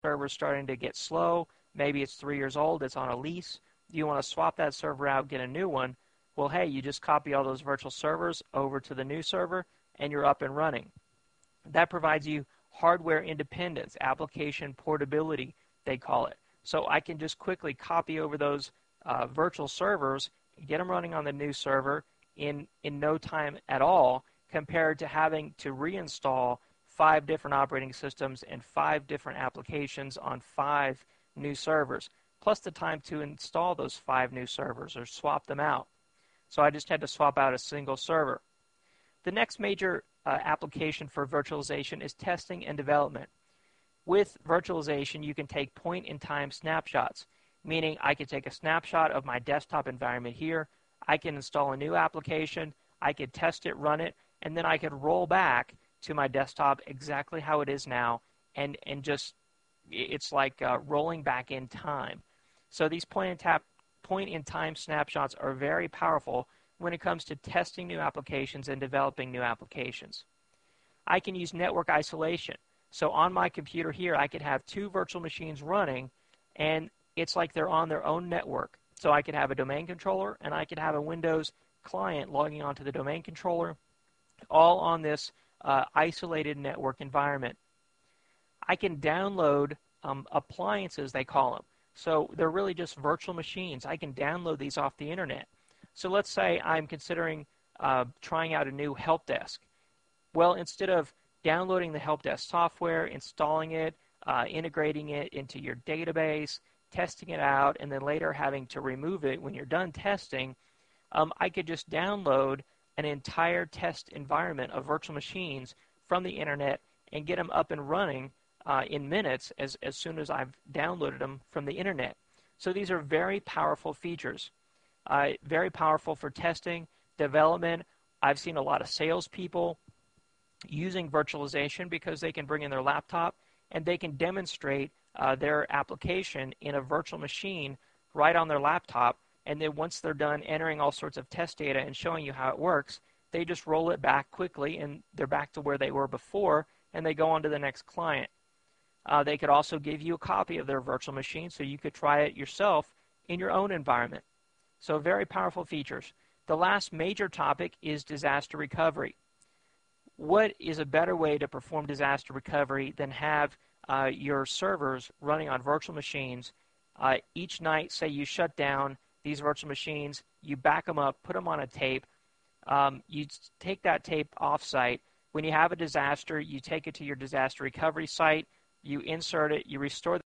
server is starting to get slow. Maybe it's 3 years old, it's on a lease. You want to swap that server out, get a new one. Well, hey, you just copy all those virtual servers over to the new server, and you're up and running. That provides you hardware independence, application portability, they call it. So I can just quickly copy over those virtual servers, get them running on the new server in no time at all, compared to having to reinstall 5 different operating systems and 5 different applications on 5 new servers, plus the time to install those 5 new servers or swap them out. So I just had to swap out a single server. The next major application for virtualization is testing and development. With virtualization, you can take point-in-time snapshots, meaning I could take a snapshot of my desktop environment here, I can install a new application, I could test it, run it, and then I could roll back to my desktop exactly how it is now, and just, it's like rolling back in time. So these point-in-time snapshots are very powerful when it comes to testing new applications and developing new applications. I can use network isolation. So on my computer here, I could have 2 virtual machines running, and it's like they're on their own network. So I could have a domain controller, and I could have a Windows client logging onto the domain controller, all on this isolated network environment. I can download appliances, they call them. So they're really just virtual machines. I can download these off the internet. So let's say I'm considering trying out a new help desk. Well, instead of downloading the help desk software, installing it, integrating it into your database, testing it out, and then later having to remove it when you're done testing, I could just download an entire test environment of virtual machines from the internet and get them up and running in minutes as soon as I've downloaded them from the internet. So these are very powerful features. Very powerful for testing, development. I've seen a lot of salespeople using virtualization because they can bring in their laptop and they can demonstrate their application in a virtual machine right on their laptop, and then once they're done entering all sorts of test data and showing you how it works, they just roll it back quickly and they're back to where they were before, and they go on to the next client. They could also give you a copy of their virtual machine so you could try it yourself in your own environment. So very powerful features. The last major topic is disaster recovery. What is a better way to perform disaster recovery than have your servers running on virtual machines? Each night, say you shut down these virtual machines, you back them up, put them on a tape, you take that tape off-site. When you have a disaster, you take it to your disaster recovery site, you insert it, you restore